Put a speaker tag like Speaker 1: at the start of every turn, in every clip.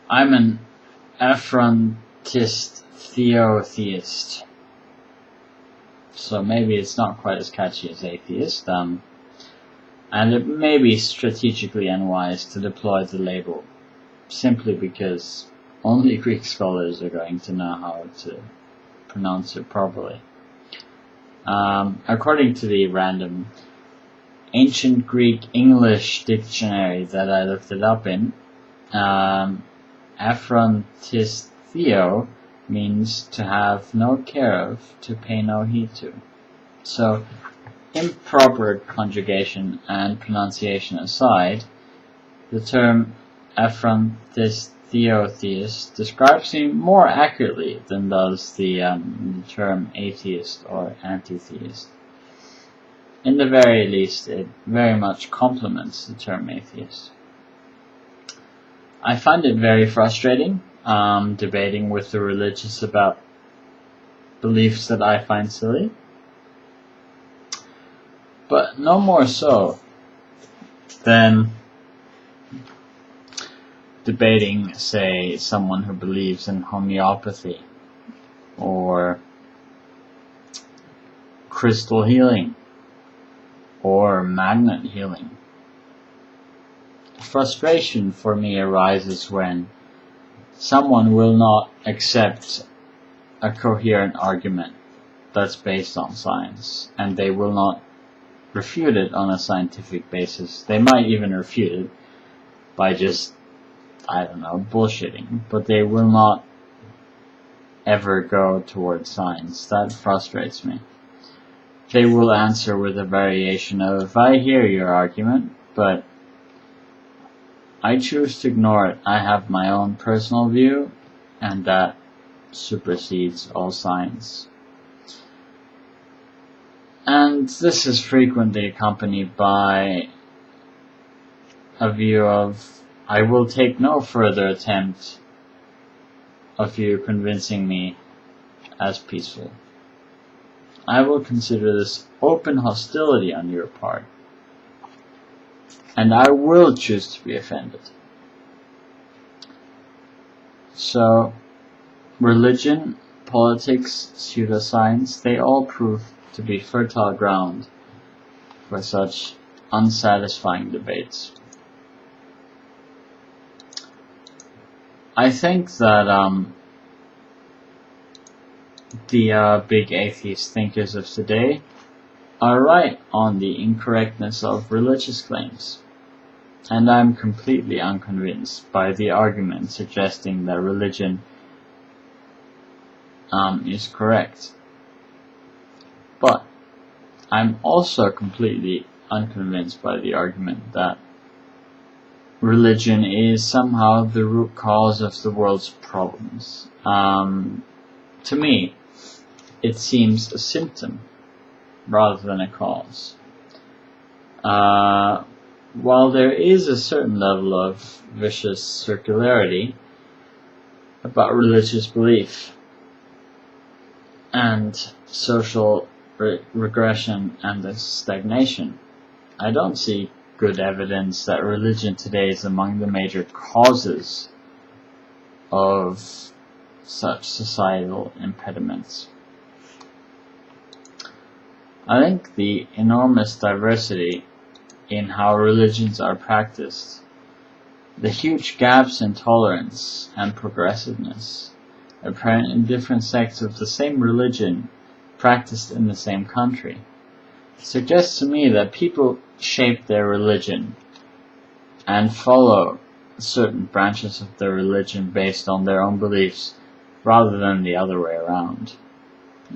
Speaker 1: I'm an Aphrontisteotheist. So maybe it's not quite as catchy as atheist, and it may be strategically unwise to deploy the label simply because only Greek scholars are going to know how to pronounce it properly. According to the random ancient Greek English dictionary that I looked it up in, aphrontisteo means to have no care of, to pay no heed to. So, improper conjugation and pronunciation aside, the term aphrontisteotheist describes me more accurately than does the term atheist or anti-theist. In the very least, it very much complements the term atheist. I find it very frustrating debating with the religious about beliefs that I find silly, but no more so than debating, say, someone who believes in homeopathy or crystal healing or magnet healing. Frustration for me arises when someone will not accept a coherent argument that's based on science, and they will not refute it on a scientific basis. They might even refute it by just, bullshitting, but they will not ever go towards science. That frustrates me. They will answer with a variation of, I hear your argument, but I choose to ignore it. I have my own personal view, and that supersedes all science. And this is frequently accompanied by a view of, I will take no further attempt of you convincing me as peaceful. I will consider this open hostility on your part, and I will choose to be offended. So, religion, politics, pseudoscience, they all prove to be fertile ground for such unsatisfying debates. I think that the big atheist thinkers of today are right on the incorrectness of religious claims, and I'm completely unconvinced by the argument suggesting that religion is correct. But I'm also completely unconvinced by the argument that religion is somehow the root cause of the world's problems. To me, it seems a symptom rather than a cause. While there is a certain level of vicious circularity about religious belief and social regression and stagnation, I don't see good evidence that religion today is among the major causes of such societal impediments. I think the enormous diversity in how religions are practiced, the huge gaps in tolerance and progressiveness apparent in different sects of the same religion practiced in the same country, suggests to me that people shape their religion and follow certain branches of their religion based on their own beliefs rather than the other way around,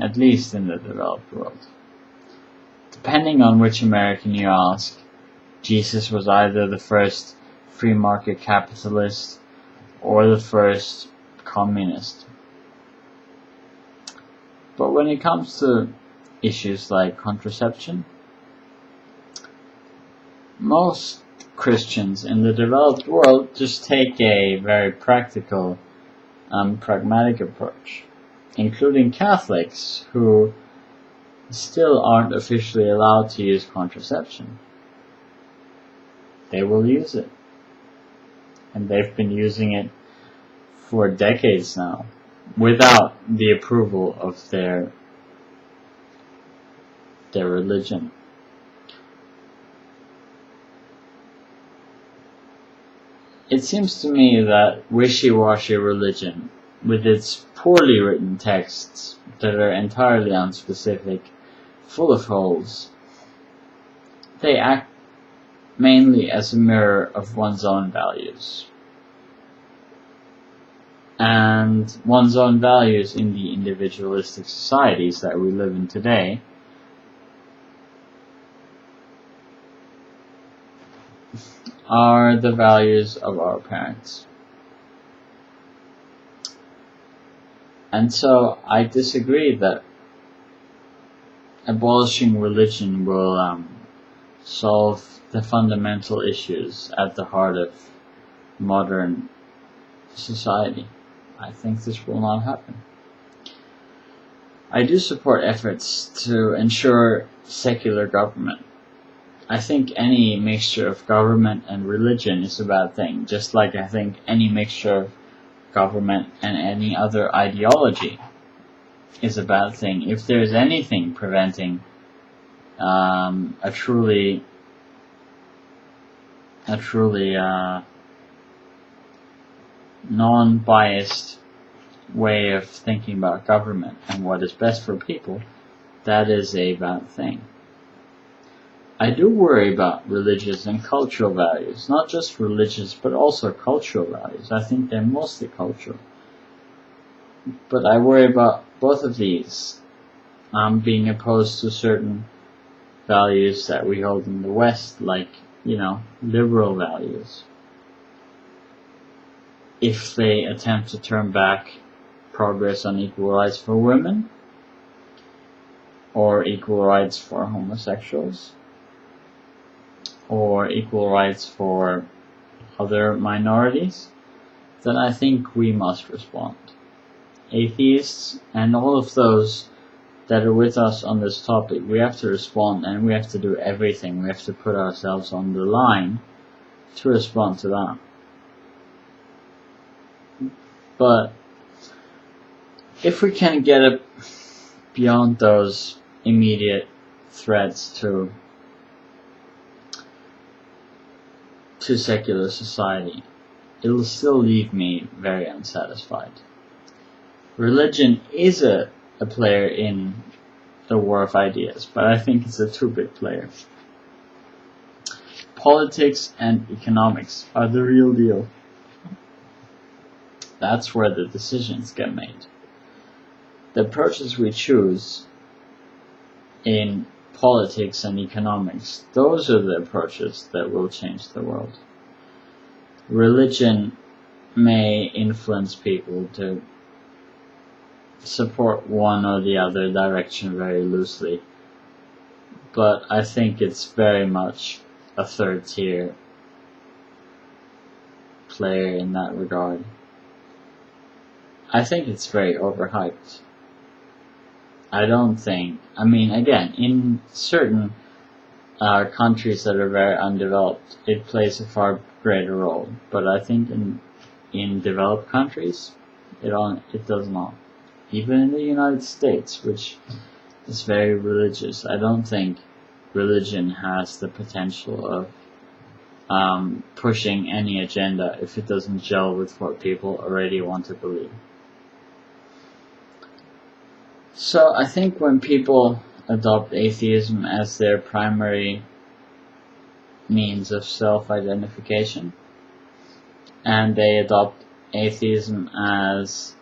Speaker 1: at least in the developed world. Depending on which American you ask, Jesus was either the first free market capitalist or the first communist. But when it comes to issues like contraception, most Christians in the developed world just take a very practical, pragmatic approach, including Catholics who still aren't officially allowed to use contraception. They will use it, and they've been using it for decades now without the approval of their religion. It seems to me that wishy-washy religion, with its poorly written texts that are entirely unspecific, full of holes, they act mainly as a mirror of one's own values. And one's own values in the individualistic societies that we live in today are the values of our parents. And so I disagree that abolishing religion will solve the fundamental issues at the heart of modern society. I think this will not happen. I do support efforts to ensure secular government. I think any mixture of government and religion is a bad thing, just like I think any mixture of government and any other ideology is a bad thing. If there's anything preventing a truly non-biased way of thinking about government and what is best for people, that is a bad thing. I do worry about religious and cultural values, not just religious but also cultural values. I think they're mostly cultural. But I worry about both of these being opposed to certain values that we hold in the West, like, liberal values. If they attempt to turn back progress on equal rights for women or equal rights for homosexuals, or equal rights for other minorities, then I think we must respond. Atheists and all of those that are with us on this topic, we have to respond, and we have to do everything. We have to put ourselves on the line to respond to that. But if we can get it beyond those immediate threats to secular society, it will still leave me very unsatisfied. Religion is a player in the war of ideas, but I think it's a too big player. Politics and economics are the real deal. That's where the decisions get made. The approaches we choose in politics and economics, those are the approaches that will change the world. Religion may influence people to support one or the other direction very loosely, but I think it's very much a third tier player in that regard. I think it's very overhyped. Again, in certain countries that are very undeveloped, it plays a far greater role. But I think in developed countries, it does not. Even in the United States, which is very religious, I don't think religion has the potential of pushing any agenda if it doesn't gel with what people already want to believe. So I think when people adopt atheism as their primary means of self-identification, and they adopt atheism as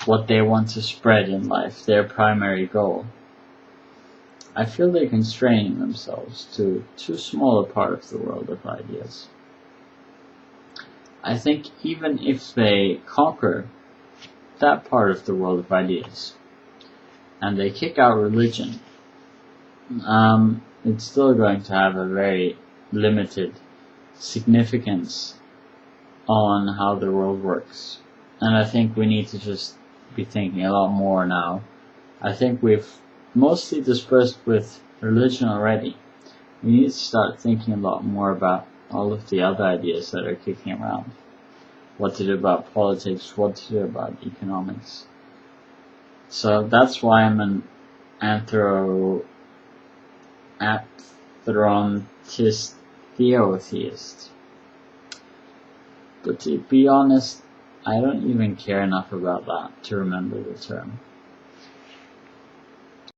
Speaker 1: what they want to spread in life, their primary goal, I feel they're constraining themselves to too small a part of the world of ideas. I think even if they conquer that part of the world of ideas and they kick out religion, it's still going to have a very limited significance on how the world works. And I think we need to just be thinking a lot more now. I think we've mostly dispersed with religion already. We need to start thinking a lot more about all of the other ideas that are kicking around. what to do about politics, what to do about economics. So that's why I'm an aphrontisteotheist. But to be honest, I don't even care enough about that to remember the term.